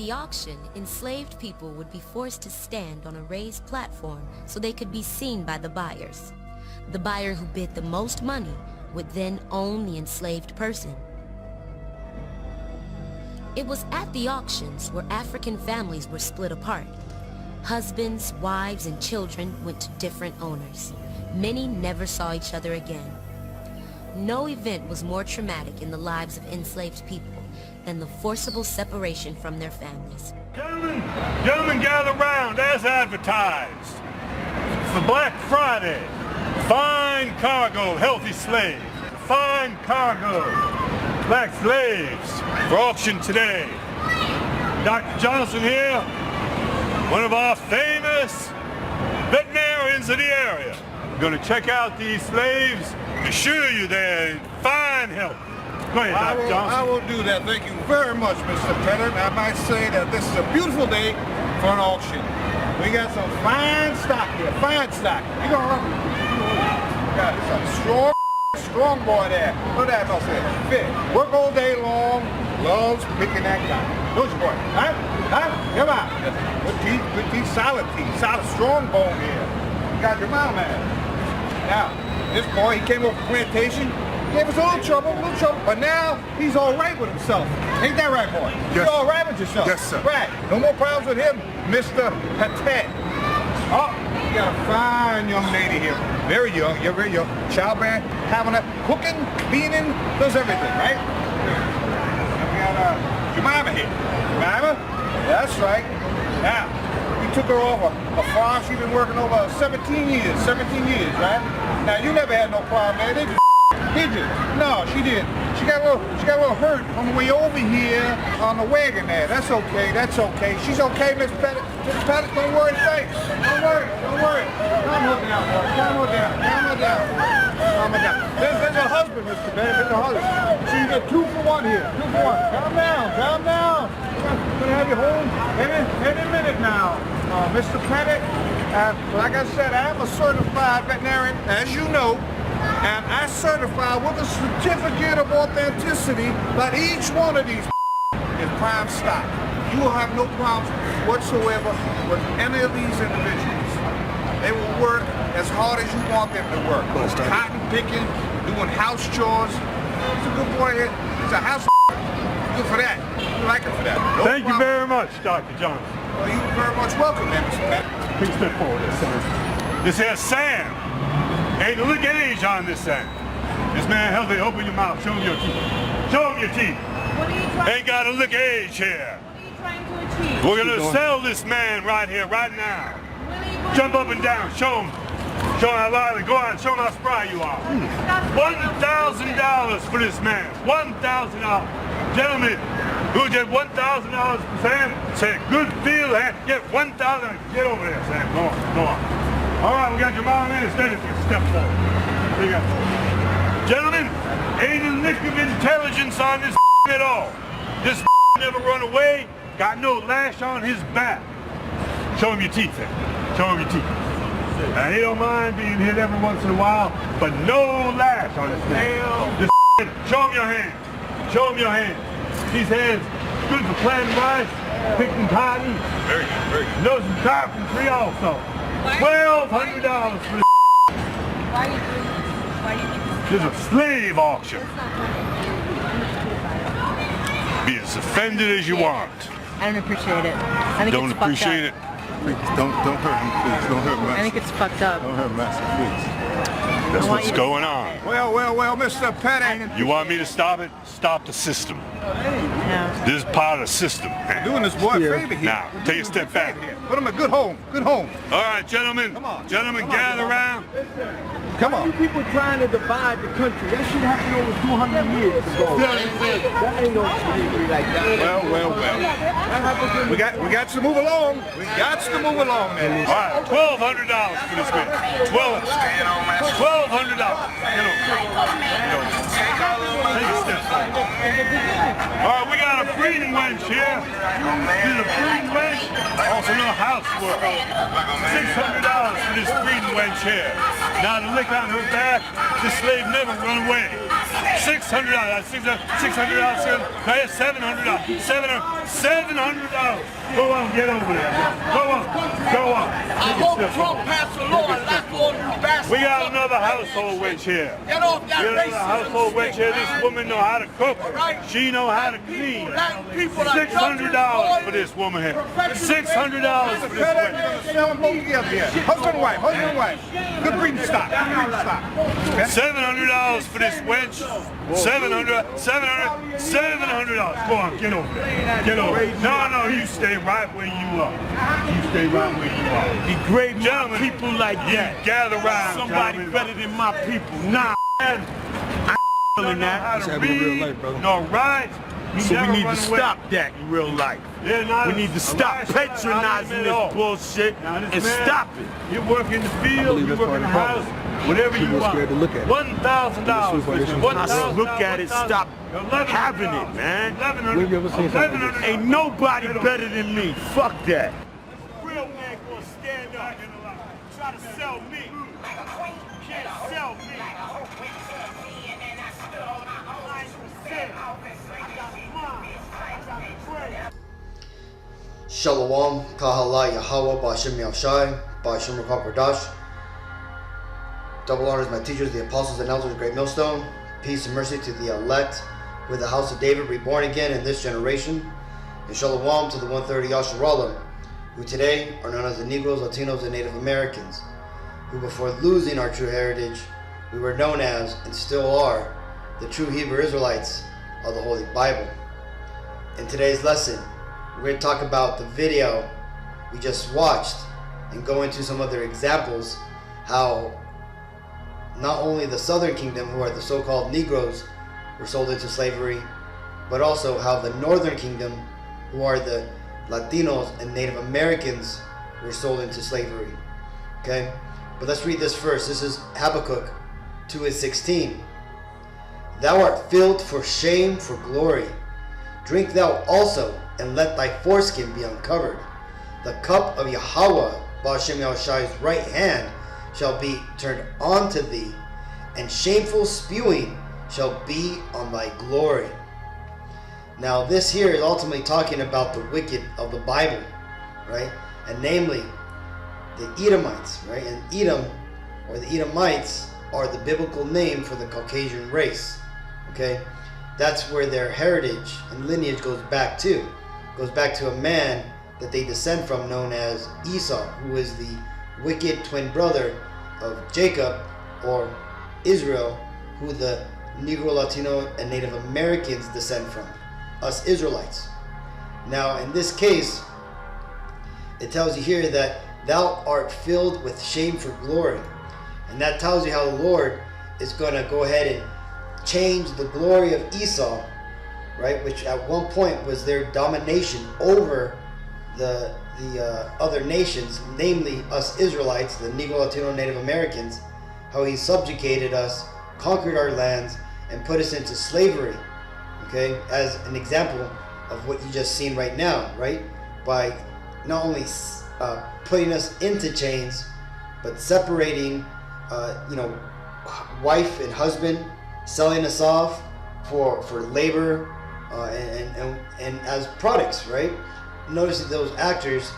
the auction, enslaved people would be forced to stand on a raised platform so they could be seen by the buyers. The buyer who bid the most money would then own the enslaved person. It was at the auctions where African families were split apart. Husbands, wives, and children went to different owners. Many never saw each other again. No event was more traumatic in the lives of enslaved people than the forcible separation from their families. Gentlemen, gather round as advertised. For Black Friday, fine cargo, healthy slaves. Fine cargo, black slaves for auction today. Dr. Johnson here, one of our famous veterinarians of the area. We're going to check out these slaves, assure you they're in fine health. Go ahead, Dr. Johnson. I will do that. Thank you very much, Mr. Pettit. I might say that this is a beautiful day for an auction. We got some fine stock here, fine stock. You gonna got some strong boy there. Look at that muscle. Fit. Work all day long. Loves picking that guy. Don't you, boy? Huh? Come on. Good teeth, solid teeth, solid, strong bone here. You got your mom, man. Now, this boy, he came off the plantation. Gave us a little trouble, but now he's all right with himself. Ain't that right, boy? Yes. You all right with yourself? Yes, sir. Right. No more problems with him, Mr. Atha. Oh, you got a fine young lady here. Very young, you're very young. Childbearing, having a cooking, cleaning, does everything, right? And we got Jemima here. Jemima? That's right. Now, we took her off a farm. She's been working over 17 years, right? Now, you never had no problem, man. They just did you? No, she didn't. She got a little hurt on the way over here on the wagon there. That's okay. She's okay, Miss Pettit. Miss Pettit, don't worry, thanks. Don't worry. Calm her down, boy. Calm her down. There's her husband, Mr. Pettit. There's her husband. So you get 2 for 1 here. 2 for 1. Calm down. We're gonna have you home any minute now. Mr. Pettit, like I said, I am a certified veterinarian, as you know. And I certify with a certificate of authenticity that each one of these is prime stock. You will have no problems whatsoever with any of these individuals. They will work as hard as you want them to work. Cotton picking, doing house chores. He's a good boy here. He's a house good for that. You like him for that. No Thank problem. you very much, Dr. Johnson. Well, you're very much welcome, man, Mr. Pettit. Please step forward, Sam. This here's Sam. Ain't a lick age on this Sam. This man healthy, open your mouth, show him your teeth. Show him your teeth. What are you trying Ain't got a lick age here. What are you trying to achieve? We're gonna sell this man right here, right now. Really? Jump up and down, show him. Show him how lively, go on, show him how spry you are. $1,000 for this man, $1,000. Gentlemen, who get $1,000 for Sam? Say, good feel, get $1,000, get over there, Sam, go on. All right, we got your mom in, step forward. What you got? Gentlemen, ain't a lick of intelligence on this at all. This never run away, got no lash on his back. Show him your teeth, Sam. Show him your teeth. Now, he don't mind being hit every once in a while, but no lash on his nail. This show him your hand. Show him your hand. These hands good for planting rice, picking cotton. Very good. Knows some carpentry also. $1,200 for this. Why are you doing this? Why do you think this? This is a slave auction. Be as offended as you want. I don't appreciate it. I think Don't it's appreciate it. Please, don't hurt him, please. Don't hurt Master. I think it's fucked up. Don't hurt Master, please. That's what's going on. Well, Mr. Pettit. You want me to stop it? Stop the system. Yeah. This is part of the system. Doing this boy a favor here. Now, take a step back. Put him a good home. All right, gentlemen. Gentlemen, gather around. Come on. You people trying to divide the country. That shit happened over 200 years ago. That ain't no slavery like that. Well. We got to move along. Man. All right, $1,200 for this man. $1,200. Take a step back. All right, we got a breeding wench here. This is a breeding wench, also no housework. $600 for this breeding wench here. Now the lick on her back, this slave never run away. $600. $700. Go on, get over there. Go on. I hope Trump passed a law and lock all you bastards. We got another household witch here. Get off that We got another household witch here. This woman know how to cook. Right. She know how to clean. Black people are $600 for this woman here. $600 for this witch. Husband and wife. Good breeding stock. Okay? $700 for this wench. $700. Go on, get over there. Get over there. No, you stay right where you are. Degrade my Gentlemen, people like that. Gather round. Somebody better than my people. Nah, man. I ain't feeling that. How to read, no write. So we need to stop that in real life. We need to stop patronizing this bullshit and stop it. You work in the field, you work in the house, whatever you want. $1,000. I look at it, stop having it, man. Ain't nobody better than me. Fuck that. Real man gonna stand up and try to sell me. Can't sell me. Shalom, Kahala, Yahawah, Ba'ashem Yahawashi, Ba'ashem Qadash. Double honors my teachers, the apostles and elders of Great Millstone. Peace and mercy to the elect with the house of David reborn again in this generation. And shalom to the 130 Yasharallah, who today are known as the Negroes, Latinos, and Native Americans, who before losing our true heritage, we were known as, and still are, the true Hebrew Israelites of the Holy Bible. In today's lesson, we're going to talk about the video we just watched and go into some other examples how not only the Southern Kingdom, who are the so-called Negroes, were sold into slavery, but also how the Northern Kingdom, who are the Latinos and Native Americans, were sold into slavery. Okay? But let's read this first. This is Habakkuk 2:16. Thou art filled for shame, for glory. Drink thou also, and let thy foreskin be uncovered. The cup of Yahawah, Ba'ashem Yahawashi's right hand, shall be turned on to thee, and shameful spewing shall be on thy glory. Now this here is ultimately talking about the wicked of the Bible, right? And namely, the Edomites, right? And Edom, or the Edomites, are the biblical name for the Caucasian race, okay? That's where their heritage and lineage goes back to. Goes back to a man that they descend from known as Esau, who is the wicked twin brother of Jacob, or Israel, who the Negro, Latino, and Native Americans descend from, us Israelites. Now in this case, it tells you here that thou art filled with shame for glory. And that tells you how the Lord is going to go ahead and change the glory of Esau, right, which at one point was their domination over the other nations, namely us Israelites, the Negro, Latino, Native Americans, how he subjugated us, conquered our lands, and put us into slavery, okay, as an example of what you just seen right now, right, by not only putting us into chains, but separating, wife and husband, selling us off for labor and as products, right? Notice that those actors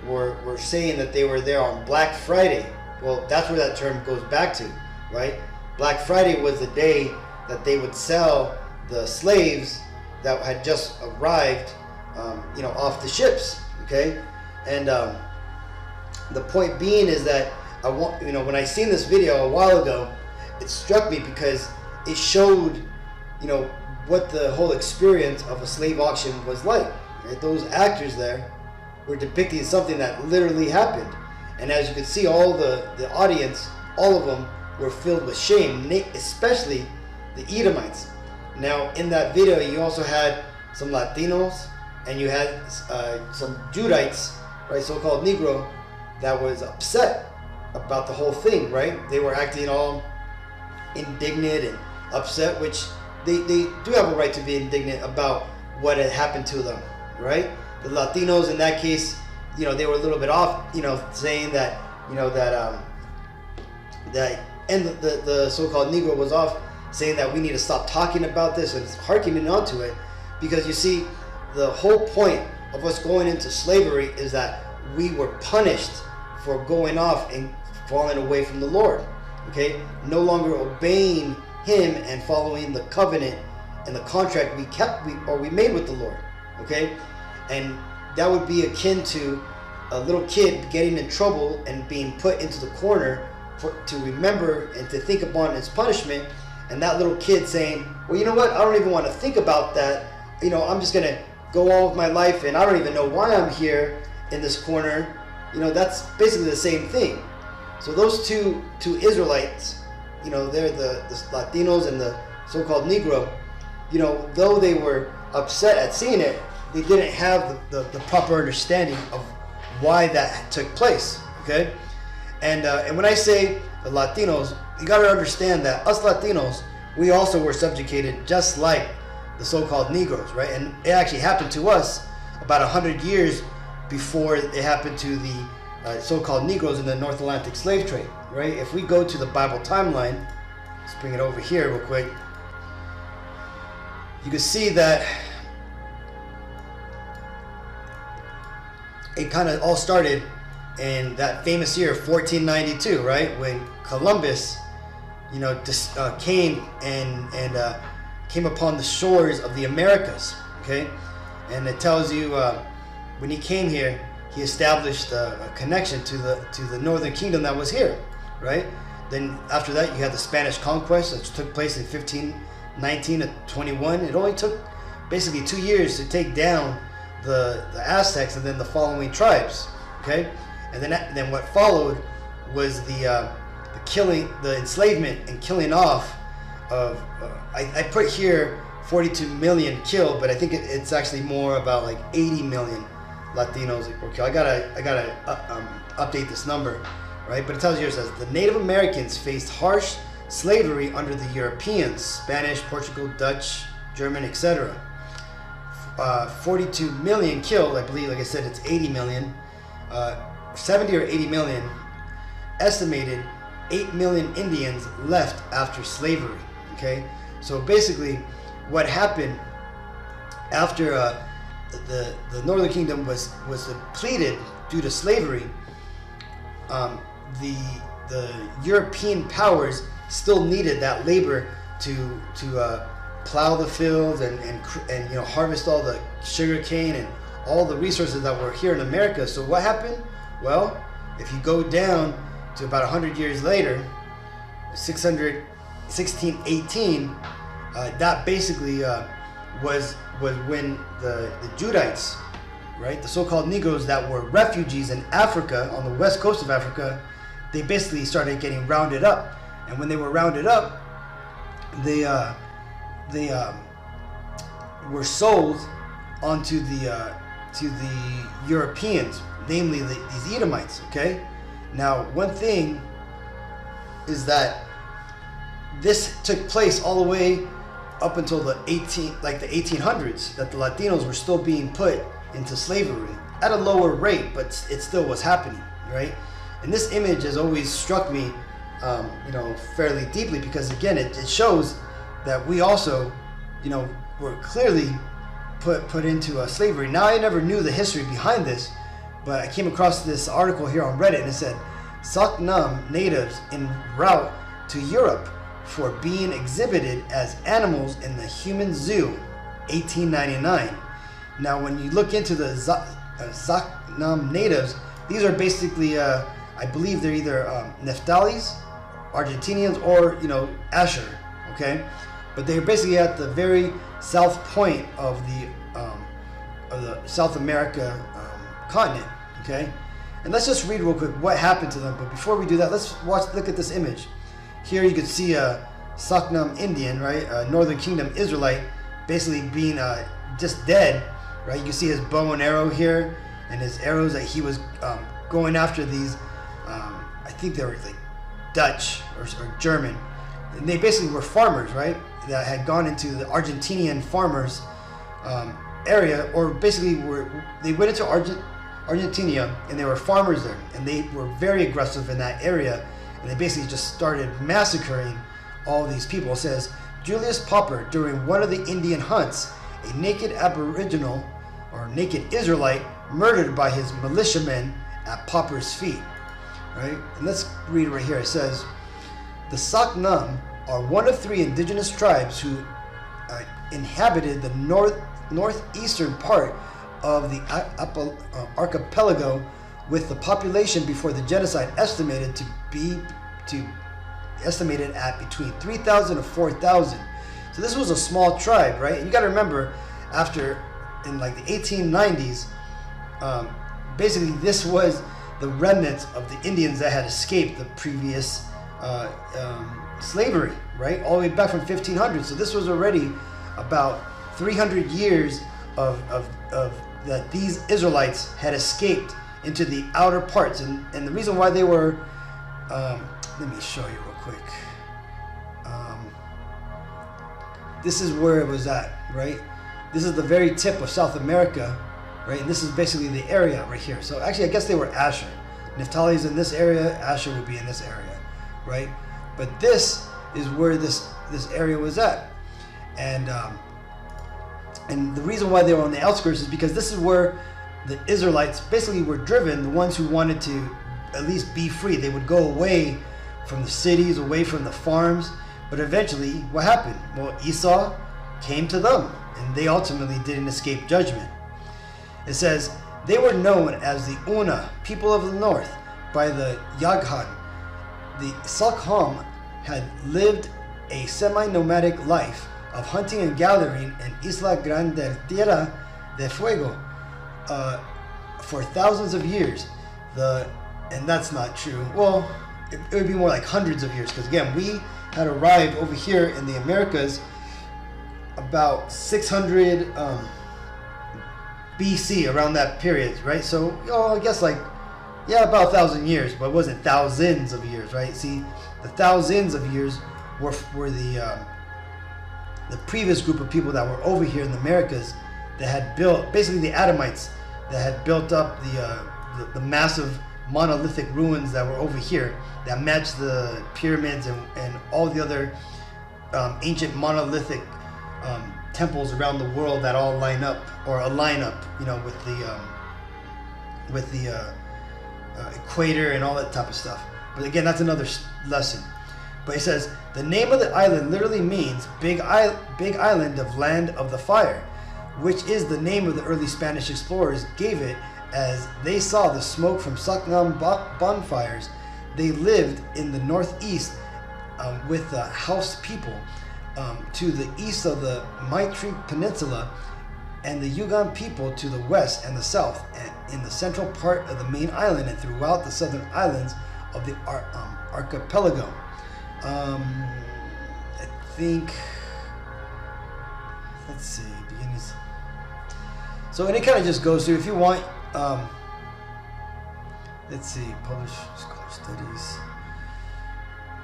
were saying that they were there on Black Friday. Well, that's where that term goes back to, right? Black Friday was the day that they would sell the slaves that had just arrived, off the ships, okay? And the point being is that when I seen this video a while ago, it struck me because it showed, what the whole experience of a slave auction was like. Right? Those actors there were depicting something that literally happened. And as you can see, all the audience, all of them were filled with shame, especially the Edomites. Now, in that video, you also had some Latinos, and you had some Judites, right, so-called Negro, that was upset about the whole thing, right? They were acting all indignant and upset, which they do have a right to be indignant about what had happened to them, right? The Latinos in that case, they were a little bit off, saying that, that and the so-called Negro was off saying that we need to stop talking about this and harkening onto it, because you see, the whole point of us going into slavery is that we were punished for going off and falling away from the Lord. Okay, no longer obeying Him and following the covenant and the contract we made with the Lord. Okay, and that would be akin to a little kid getting in trouble and being put into the corner to remember and to think upon his punishment, and that little kid saying, well, you know what, I don't even want to think about that, you know, I'm just gonna go on with my life and I don't even know why I'm here in this corner. You know, that's basically the same thing. So those two Israelites, you know, they're the Latinos and the so-called Negro, you know, though they were upset at seeing it, they didn't have the proper understanding of why that took place. Okay, and when I say the Latinos, you got to understand that us Latinos, we also were subjugated just like the so-called Negroes, right? And it actually happened to us about 100 years before it happened to the so-called Negroes in the North Atlantic slave trade, right? If we go to the Bible timeline, let's bring it over here real quick. You can see that it kind of all started in that famous year, 1492, right? When Columbus, you know, came and came upon the shores of the Americas, okay? And it tells you when he came here, he established a connection to the northern kingdom that was here, right? Then after that, you had the Spanish conquest, which took place in 1519 to 21. It only took basically 2 years to take down the Aztecs and then the following tribes, okay? And then what followed was the killing, the enslavement and killing off of I put here 42 million killed, but I think it's actually more about like 80 million Latinos were killed. I gotta update this number, right? But it tells you, it says the Native Americans faced harsh slavery under the Europeans, Spanish, Portugal, Dutch, German, etc. 42 million killed, I believe. Like I said, it's 80 million. 70 or 80 million. Estimated 8 million Indians left after slavery. Okay, so basically, what happened after the Northern Kingdom was depleted due to slavery, the European powers still needed that labor to plow the fields and you know, harvest all the sugar cane and all the resources that were here in America. So what happened? Well, if you go down to about 100 years later, 1618, that basically was when the Judites, right, the so-called Negroes that were refugees in Africa, on the west coast of Africa, they basically started getting rounded up. And when they were rounded up, they were sold onto to the Europeans, namely these Edomites. Okay, now one thing is that this took place all the way up until the 1800s, that the Latinos were still being put into slavery at a lower rate, but it still was happening, right? And this image has always struck me, you know, fairly deeply, because again, it shows that we also, you know, were clearly put into slavery. Now, I never knew the history behind this, but I came across this article here on Reddit, and it said, Saknam natives en route to Europe for being exhibited as animals in the human zoo, 1899. Now, when you look into the Saknam natives, these are basically, I believe they're either Neftalis, Argentinians, or, you know, Asher, okay? But they're basically at the very south point of the South America continent, okay? And let's just read real quick what happened to them. But before we do that, let's look at this image. Here you can see a Saknam Indian, right? A Northern Kingdom Israelite, basically being just dead, right? You can see his bow and arrow here, and his arrows that he was going after these, I think they were like Dutch or German. And they basically were farmers, right? That had gone into the Argentinian farmers area, or basically they went into Argentina, and they were farmers there, and they were very aggressive in that area, and they basically just started massacring all these people. It says Julius Popper, during one of the Indian hunts, a naked aboriginal or naked Israelite murdered by his militiamen at Popper's feet. Right? And let's read right here. It says, the Saknam are one of 3 indigenous tribes who inhabited the northeastern part of the archipelago, with the population before the genocide estimated at between 3,000 and 4,000. So this was a small tribe, right? And you got to remember, in like the 1890s, basically this was the remnants of the Indians that had escaped the previous slavery, right? All the way back from 1500. So this was already about 300 years of that these Israelites had escaped into the outer parts. And the reason why they were, let me show you real quick. This is where it was at, right? This is the very tip of South America, right? And this is basically the area right here. So actually, I guess they were Asher. Naphtali is in this area, Asher would be in this area, right? But this is where this area was at. And the reason why they were on the outskirts is because this is where the Israelites basically were driven, the ones who wanted to at least be free. They would go away from the cities, away from the farms. But eventually, what happened? Well, Esau came to them, and they ultimately didn't escape judgment. It says, they were known as the Una, people of the north, by the Yaghan. The Sakham had lived a semi-nomadic life of hunting and gathering in Isla Grande del Tierra de Fuego for thousands of years. And that's not true. Well, it would be more like hundreds of years, because again, we had arrived over here in the Americas about 600 BC, around that period, right? So, I guess like, yeah, about 1,000 years, but it wasn't thousands of years, right? See, the thousands of years were the previous group of people that were over here in the Americas that had built, basically the Adamites, that had built up the massive monolithic ruins that were over here that matched the pyramids and all the other ancient monolithic temples around the world that all line up, with the equator and all that type of stuff. But again, that's another lesson. But it says the name of the island literally means big island of land of the fire, which is the name of the early Spanish explorers gave it, as they saw the smoke from Saknam bonfires. They lived in the northeast with the House people to the east of the Maitri Peninsula, and the Yugan people to the west and the south, and in the central part of the main island and throughout the southern islands of the archipelago. I think, let's see, beginnings. So, and it kind of just goes through, if you want, let's see, publish scholar studies.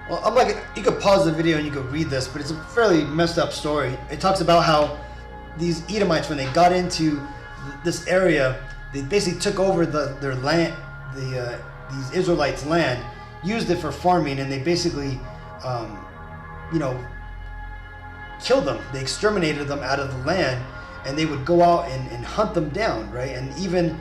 Well, I'm like, you could pause the video and you could read this, but it's a fairly messed up story. It talks about how these Edomites, when they got into this area, they basically took over their land, these Israelites' land, used it for farming, and they basically, killed them. They exterminated them out of the land, and they would go out and hunt them down, right? And even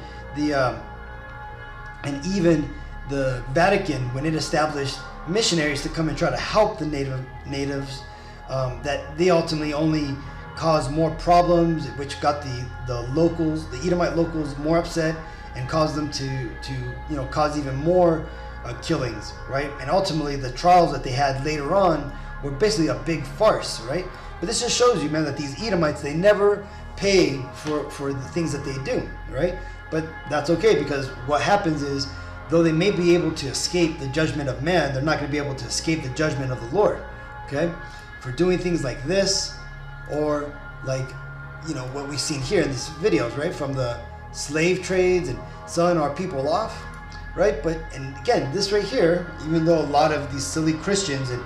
the Vatican, when it established missionaries to come and try to help the natives, that they ultimately only caused more problems, which got the locals, the Edomite locals, more upset and caused them to cause even more killings, right? And ultimately the trials that they had later on were basically a big farce, right? But this just shows you, man, that these Edomites, they never pay for the things that they do, right? But that's okay, because what happens is, though they may be able to escape the judgment of man, they're not going to be able to escape the judgment of the Lord, okay? For doing things like this, or like, what we've seen here in these videos, right? From the slave trades and selling our people off, right? But, and again, this right here, even though a lot of these silly Christians and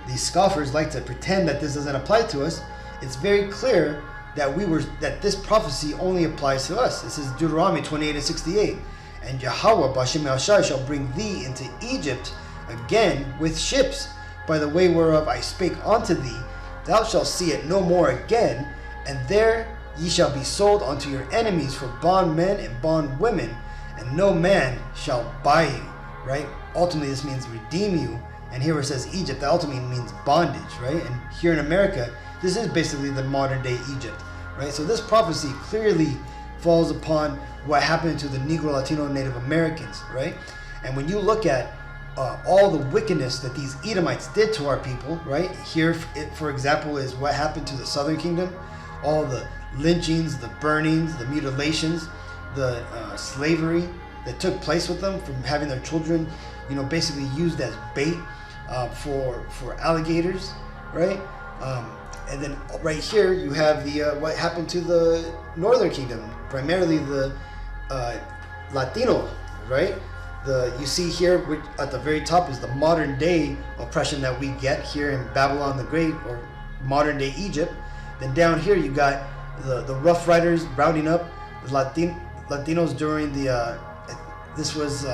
these scoffers like to pretend that this doesn't apply to us, it's very clear that this prophecy only applies to us. This is Deuteronomy 28:68. And Yahawah Bashem Yahshai shall bring thee into Egypt again with ships, by the way whereof I spake unto thee, thou shalt see it no more again, and there ye shall be sold unto your enemies for bondmen and bondwomen, and no man shall buy you, right? Ultimately, this means redeem you. And here it says Egypt, that ultimately means bondage, right? And here in America, this is basically the modern day Egypt, right? So this prophecy clearly falls upon what happened to the Negro, Latino, and Native Americans, right? And when you look at all the wickedness that these Edomites did to our people, right? Here, for example, is what happened to the Southern Kingdom. All the lynchings, the burnings, the mutilations, the slavery that took place with them, from having their children, basically used as bait for alligators, right? And then right here you have the what happened to the Northern Kingdom, primarily the Latino, right? You see here at the very top is the modern day oppression that we get here in Babylon the Great, or modern day Egypt. Then down here you got the Rough Riders rounding up the Latinos during the this was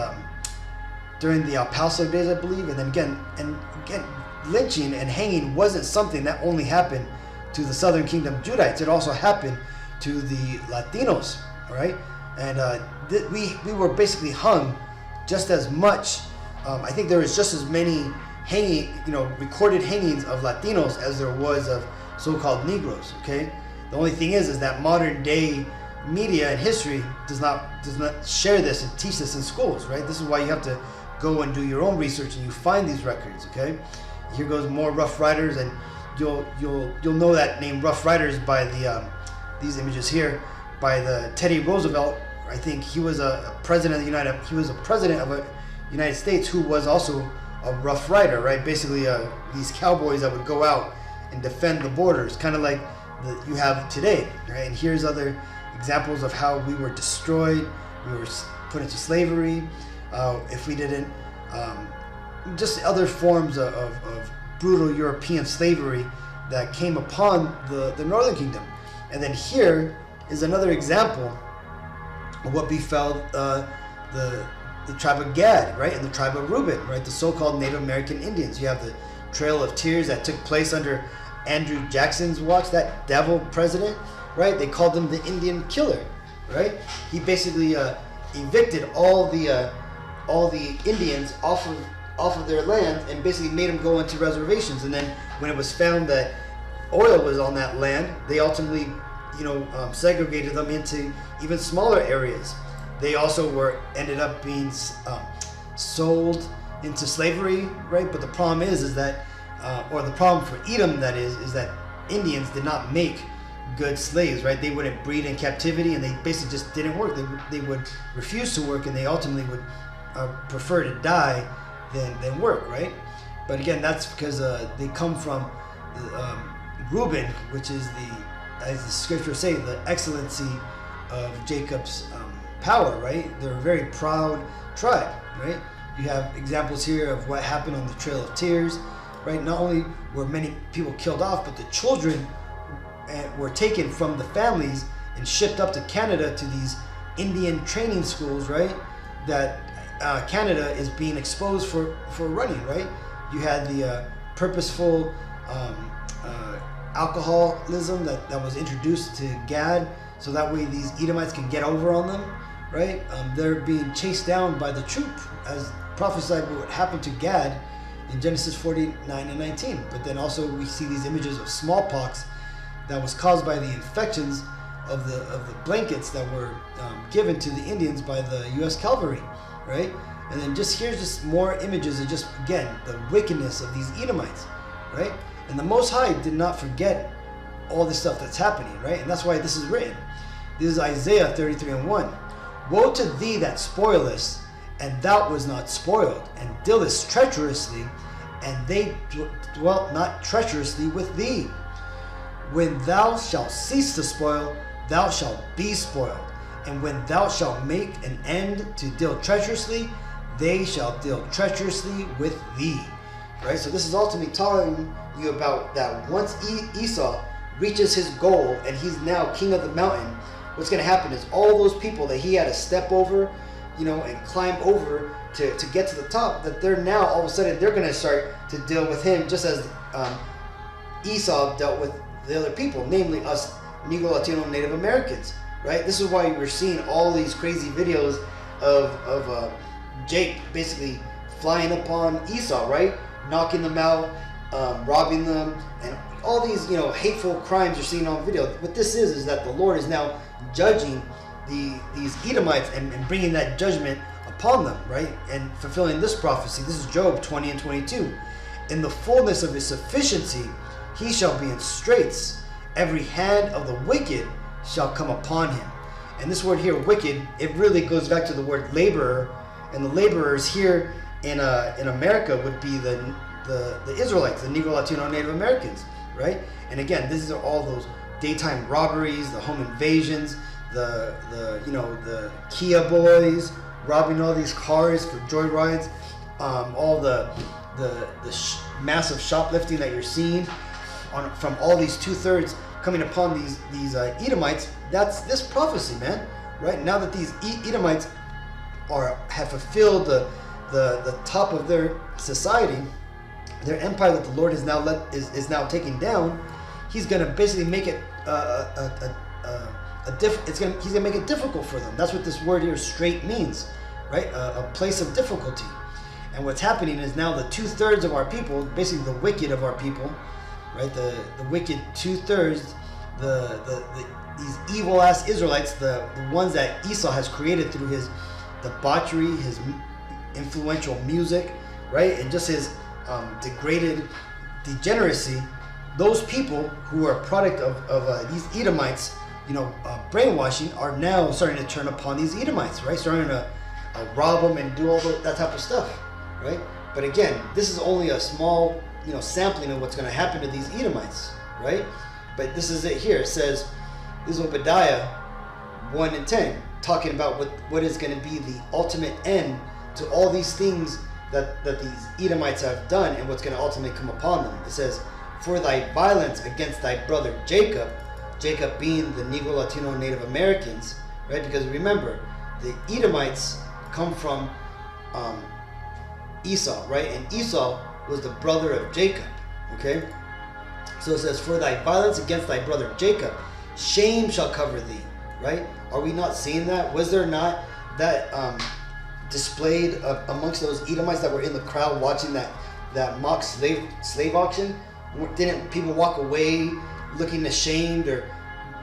during the El Paso days, I believe. And then again, lynching and hanging wasn't something that only happened to the Southern Kingdom Judites. It also happened to the Latinos, all right? And we were basically hung just as much. I think there was just as many recorded hangings of Latinos as there was of so-called Negroes, okay? The only thing is that modern day media and history does not share this and teach this in schools, right? This is why you have to go and do your own research and you find these records, okay? Here goes more Rough Riders, and you'll know that name Rough Riders by these images here, by the Teddy Roosevelt. I think he was a president of the United States who was also a Rough Rider, right? Basically, these cowboys that would go out and defend the borders, kind of like you have today, right? And here's other examples of how we were destroyed, we were put into slavery, if we didn't, just other forms of brutal European slavery that came upon the Northern Kingdom. And then here is another example of what befell the tribe of Gad, right, and the tribe of Reuben, right, the so-called Native American Indians. You have the Trail of Tears that took place under Andrew Jackson's watch, that devil president, right? They called him the Indian Killer, right? He basically evicted all the Indians off of their land and basically made them go into reservations. And then when it was found that oil was on that land, they ultimately, segregated them into even smaller areas. They also ended up being sold into slavery, right? But the problem is that, or the problem for Edom, that is that Indians did not make good slaves, right? They wouldn't breed in captivity, and they basically just didn't work. They would refuse to work, and they ultimately would prefer to die than work, right? But again, that's because they come from Reuben, which is as the scriptures say, the excellency of Jacob's power, right? They're a very proud tribe, right? You have examples here of what happened on the Trail of Tears, right? Not only were many people killed off, but the children were taken from the families and shipped up to Canada to these Indian training schools, right? That Canada is being exposed for running, right? You had the purposeful alcoholism that was introduced to Gad, so that way these Edomites can get over on them, right? They're being chased down by the troop, as prophesied what happened to Gad in Genesis 49 and 19. But then also we see these images of smallpox that was caused by the infections of the blankets that were given to the Indians by the U.S. Cavalry, right? And then here's just more images of just, again, the wickedness of these Edomites, right? And the Most High did not forget all this stuff that's happening, right? And that's why this is written. This is Isaiah 33:1. Woe to thee that spoilest, and thou was not spoiled, and dealest treacherously, and they dwelt not treacherously with thee. When thou shalt cease to spoil, thou shalt be spoiled. And when thou shalt make an end to deal treacherously, they shall deal treacherously with thee. Right? So this is ultimately telling you about that once Esau reaches his goal and he's now king of the mountain, what's going to happen is all those people that he had to step over, and climb over to get to the top, that they're now all of a sudden they're going to start to deal with him, just as Esau dealt with the other people, namely us Negro, Latino, Native Americans, right? This is why we're seeing all these crazy videos of Jake basically flying upon Esau, right? Knocking them out, robbing them, and all these, hateful crimes you're seeing on video. What this is that the Lord is now judging these Edomites and bringing that judgment upon them, right? And fulfilling this prophecy. This is Job 20 and 22. In the fullness of his sufficiency, he shall be in straits. Every hand of the wicked shall come upon him. And this word here, wicked, it really goes back to the word laborer. And the laborers here in America would be the Israelites, the Negro, Latino, Native Americans, right? And again, these are all those daytime robberies, the home invasions, the Kia boys robbing all these cars for joyrides, all the massive shoplifting that you're seeing from all these 2/3 coming upon these Edomites. That's this prophecy, man. Right now that these Edomites have fulfilled the top of their society, their empire that the Lord is now taking down, He's gonna basically make it he's gonna make it difficult for them. That's what this word here, straight, means, right? A place of difficulty. And what's happening is now the 2/3 of our people, basically the wicked of our people, right? The wicked 2/3, these evil ass Israelites, the ones that Esau has created through his debauchery, his influential music, right? And just his degraded degeneracy. Those people who are a product of these Edomites, brainwashing, are now starting to turn upon these Edomites, right? Starting to rob them and do all that type of stuff, right? But again, this is only a small, sampling of what's going to happen to these Edomites, right? But this is it here. It says, this is Obadiah 1 and 10, talking about what is going to be the ultimate end to all these things that these Edomites have done and what's going to ultimately come upon them. It says, for thy violence against thy brother Jacob, Jacob being the Negro, Latino, Native Americans, right? Because remember, the Edomites come from Esau, right? And Esau was the brother of Jacob, okay? So it says, for thy violence against thy brother Jacob, shame shall cover thee, right? Are we not seeing that? Was there not that displayed amongst those Edomites that were in the crowd watching that mock slave auction? Didn't people walk away looking ashamed or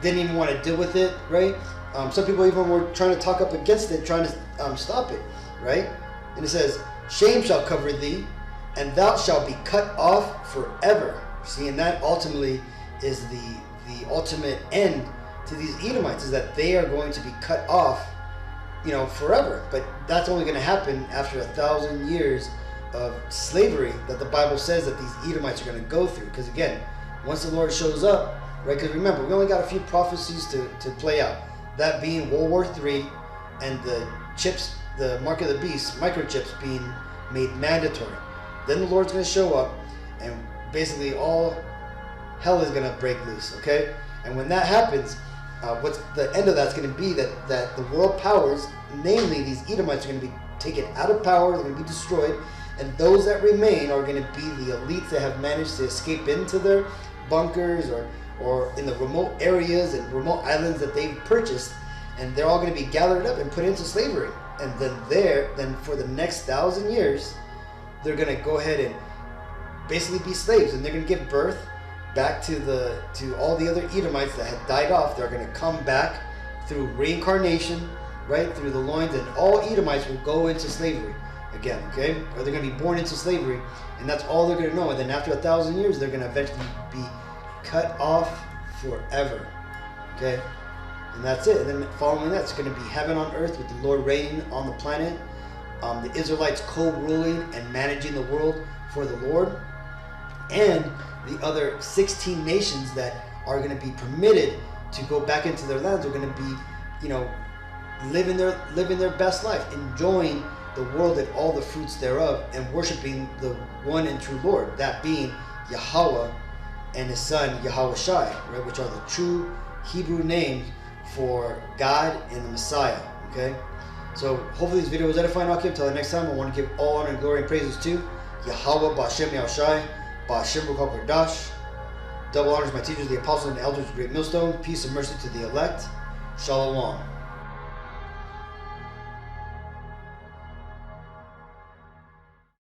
didn't even want to deal with it, right? Some people even were trying to talk up against it, trying to stop it, right? And it says, shame shall cover thee, and thou shalt be cut off forever. See, and that ultimately is the ultimate end to these Edomites, is that they are going to be cut off, forever. But that's only going to happen after 1,000 years of slavery that the Bible says that these Edomites are going to go through. Because again, once the Lord shows up, right? Because remember, we only got a few prophecies to play out. That being World War III and the chips, the mark of the beast, microchips being made mandatory. Then the Lord's going to show up, and basically all hell is going to break loose, okay? And when that happens, what's the end of that's going to be that the world powers, namely these Edomites, are going to be taken out of power, they're going to be destroyed, and those that remain are going to be the elites that have managed to escape into their bunkers or in the remote areas and remote islands that they've purchased, and they're all going to be gathered up and put into slavery. And then for the next 1,000 years, they're going to go ahead and basically be slaves, and they're going to give birth back to all the other Edomites that had died off. They're going to come back through reincarnation, right, through the loins, and all Edomites will go into slavery again, okay? Or they're going to be born into slavery, and that's all they're going to know. And then after 1,000 years, they're going to eventually be cut off forever, okay? And that's it. And then following that, it's going to be heaven on earth with the Lord reigning on the planet, the Israelites co-ruling and managing the world for the Lord, and the other 16 nations that are going to be permitted to go back into their lands are going to be, living their best life, enjoying the world and all the fruits thereof, and worshiping the one and true Lord, that being Yahawah and his son Yahawashi, right, which are the true Hebrew names for God and the Messiah, okay? So hopefully this video was edifying. Okay, until the next time, I want to give all honor and glory and praises to Yahawah Ba'Shem Yahawashi, Ba'Shem Qadash. Double honors my teachers, the apostles, and elders of Great Millstone. Peace and mercy to the elect. Shalom.